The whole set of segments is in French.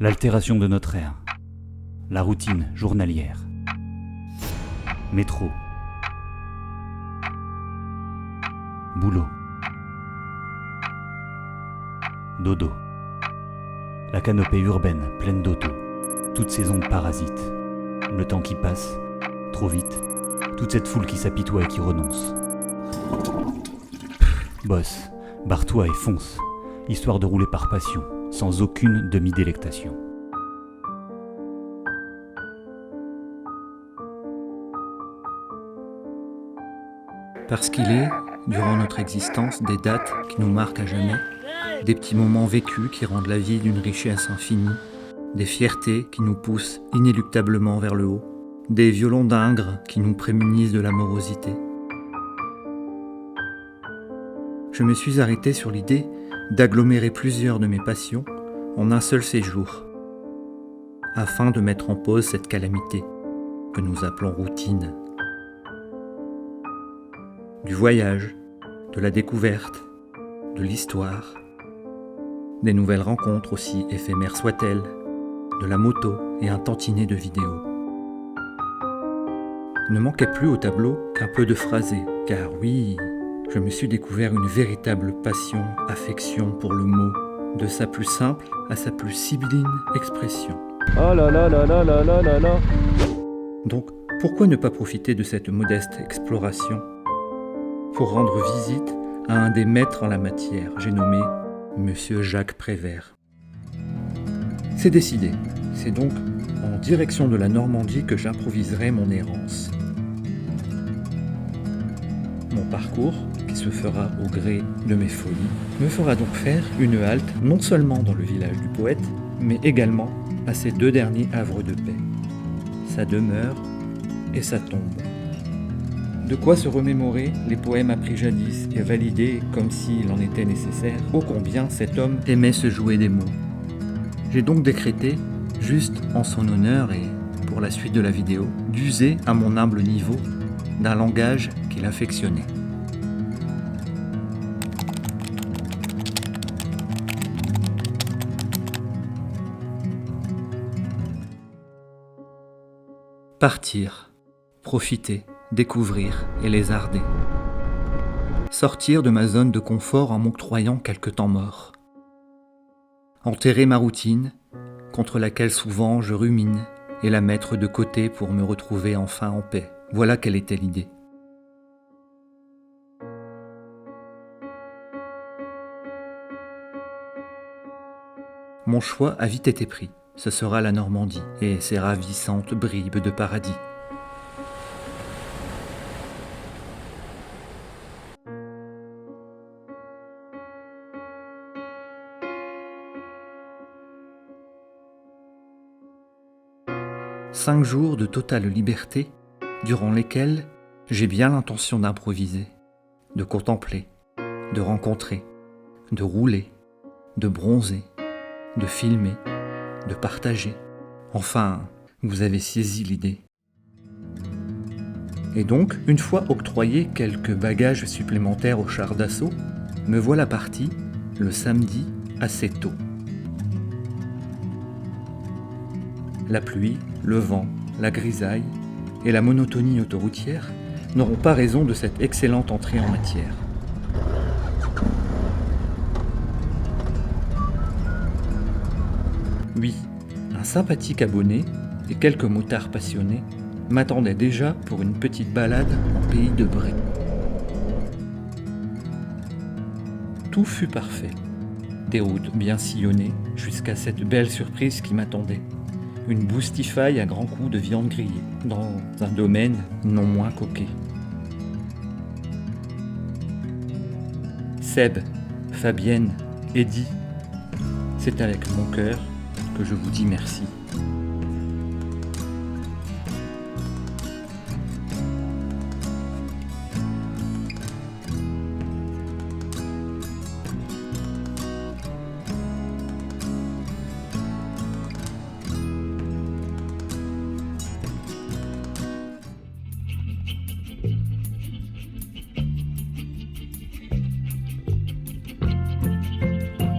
L'altération de notre ère. La routine journalière. Métro. Boulot. Dodo. La canopée urbaine pleine d'auto. Toutes ces ondes parasites. Le temps qui passe, trop vite. Toute cette foule qui s'apitoie et qui renonce. Bosse, barre-toi et fonce, histoire de rouler par passion, sans aucune demi-délectation. Parce qu'il est, durant notre existence, des dates qui nous marquent à jamais, des petits moments vécus qui rendent la vie d'une richesse infinie, des fiertés qui nous poussent inéluctablement vers le haut, des violons d'Ingres qui nous prémunissent de la morosité. Je me suis arrêté sur l'idée d'agglomérer plusieurs de mes passions en un seul séjour, afin de mettre en pause cette calamité que nous appelons routine. Du voyage, de la découverte, de l'histoire, des nouvelles rencontres aussi éphémères soient-elles, de la moto et un tantinet de vidéos. Il ne manquait plus au tableau qu'un peu de phrasé, car oui, je me suis découvert une véritable passion, affection pour le mot, de sa plus simple à sa plus sibylline expression. Oh là là là là là là là là. Donc, pourquoi ne pas profiter de cette modeste exploration pour rendre visite à un des maîtres en la matière, j'ai nommé Monsieur Jacques Prévert. C'est décidé, c'est donc en direction de la Normandie que j'improviserai mon errance. Mon parcours, qui se fera au gré de mes folies, me fera donc faire une halte non seulement dans le village du poète, mais également à ses deux derniers havres de paix, sa demeure et sa tombe. De quoi se remémorer les poèmes appris jadis et valider comme s'il en était nécessaire, ô combien cet homme aimait se jouer des mots. J'ai donc décrété, juste en son honneur et pour la suite de la vidéo, d'user à mon humble niveau d'un langage qu'il affectionnait. Partir, profiter, découvrir et lézarder. Sortir de ma zone de confort en m'octroyant quelque temps mort. Enterrer ma routine, contre laquelle souvent je rumine, et la mettre de côté pour me retrouver enfin en paix. Voilà quelle était l'idée. Mon choix a vite été pris. Ce sera la Normandie et ses ravissantes bribes de paradis. Cinq jours de totale liberté, durant lesquels j'ai bien l'intention d'improviser, de contempler, de rencontrer, de rouler, de bronzer, de filmer, de partager. Enfin, vous avez saisi l'idée. Et donc, une fois octroyé quelques bagages supplémentaires au char d'assaut, me voilà parti, le samedi, assez tôt. La pluie, le vent, la grisaille et la monotonie autoroutière n'auront pas raison de cette excellente entrée en matière. Oui, un sympathique abonné et quelques motards passionnés m'attendaient déjà pour une petite balade en pays de Bray. Tout fut parfait. Des routes bien sillonnées jusqu'à cette belle surprise qui m'attendait. Une boustifaille à grands coups de viande grillée, dans un domaine non moins coquet. Seb, Fabienne, Eddy, c'est avec mon cœur que je vous dis merci.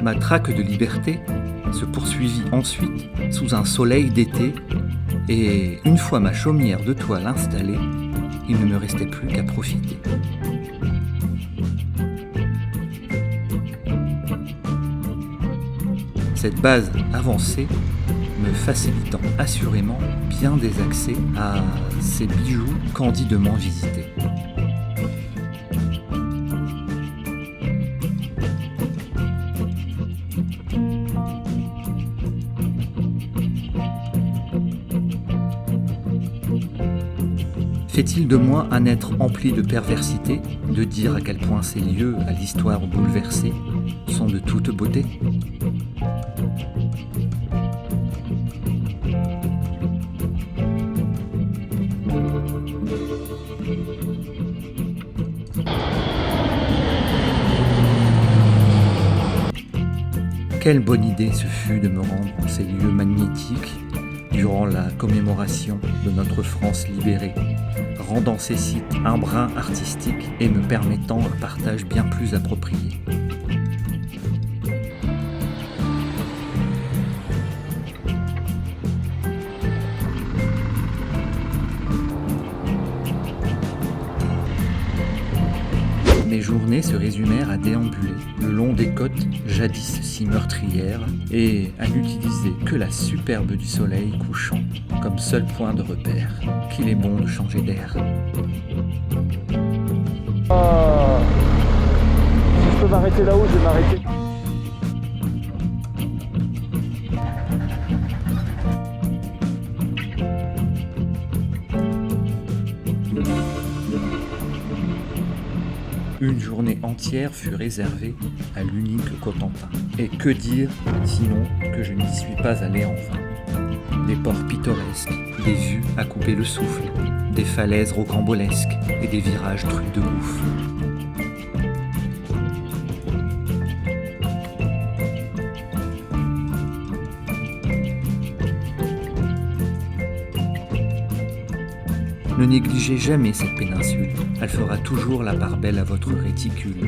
Ma traque de liberté se poursuivit ensuite sous un soleil d'été, et une fois ma chaumière de toile installée, il ne me restait plus qu'à profiter. Cette base avancée me facilitant assurément bien des accès à ces bijoux candidement visités. Fait-il de moi un être empli de perversité de dire à quel point ces lieux à l'histoire bouleversée sont de toute beauté ? Quelle bonne idée ce fut de me rendre en ces lieux magnétiques durant la commémoration de notre France libérée, rendant ces sites un brin artistique et me permettant un partage bien plus approprié. Mes journées se résumèrent à déambuler le long des côtes jadis si meurtrières et à n'utiliser que la superbe du soleil couchant comme seul point de repère. Qu'il est bon de changer d'air. Si je peux m'arrêter là-haut, je vais m'arrêter. Une journée entière fut réservée à l'unique Cotentin. Et que dire, sinon que je n'y suis pas allé en vain. Des ports pittoresques, des vues à couper le souffle, des falaises rocambolesques et des virages trucs de gouffre. Ne négligez jamais cette péninsule, elle fera toujours la part belle à votre réticule.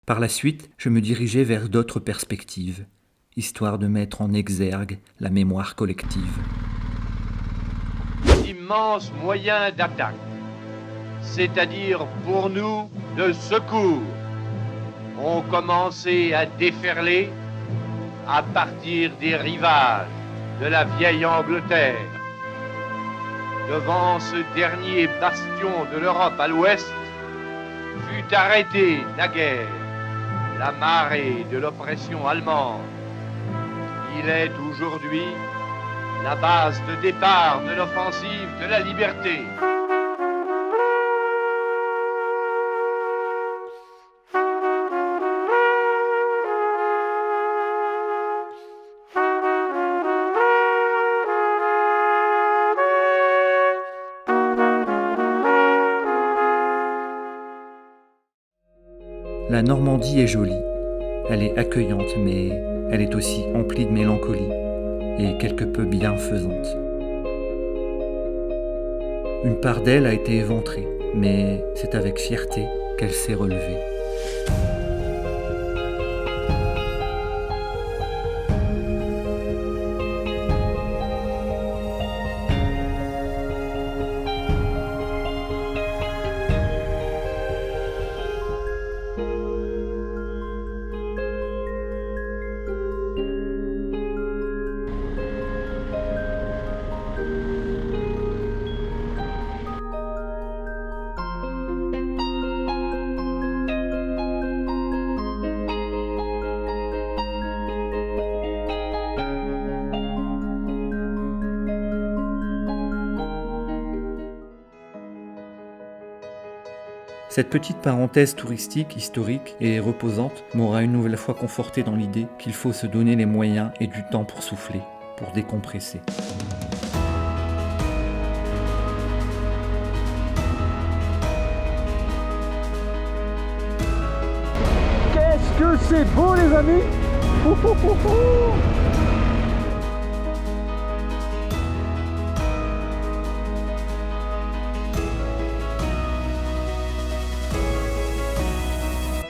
Par la suite, je me dirigeais vers d'autres perspectives, histoire de mettre en exergue la mémoire collective. D'immenses moyens d'attaque, c'est-à-dire pour nous de secours, ont commencé à déferler à partir des rivages de la vieille Angleterre. Devant ce dernier bastion de l'Europe à l'ouest, fut arrêtée naguère la marée de l'oppression allemande. Il est aujourd'hui la base de départ de l'offensive de la liberté. La Normandie est jolie, elle est accueillante, mais elle est aussi emplie de mélancolie et quelque peu bienfaisante. Une part d'elle a été éventrée, mais c'est avec fierté qu'elle s'est relevée. Cette petite parenthèse touristique, historique et reposante m'aura une nouvelle fois conforté dans l'idée qu'il faut se donner les moyens et du temps pour souffler, pour décompresser. Qu'est-ce que c'est beau, les amis!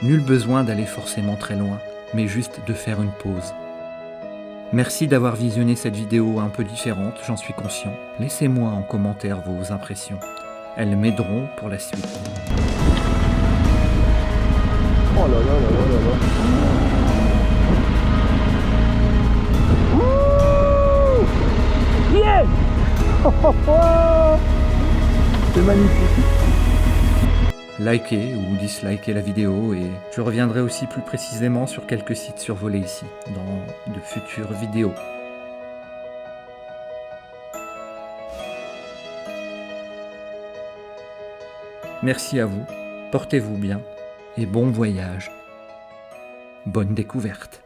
Nul besoin d'aller forcément très loin, mais juste de faire une pause. Merci d'avoir visionné cette vidéo un peu différente, j'en suis conscient. Laissez-moi en commentaire vos impressions. Elles m'aideront pour la suite. Oh là là là là là là. Wouh! Yeah! C'est magnifique. Likez ou dislikez la vidéo et je reviendrai aussi plus précisément sur quelques sites survolés ici, dans de futures vidéos. Merci à vous, portez-vous bien et bon voyage. Bonne découverte.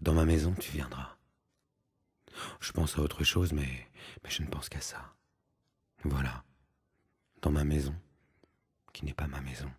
Dans ma maison, tu viendras. Je pense à autre chose, mais je ne pense qu'à ça. Voilà. Dans ma maison, qui n'est pas ma maison.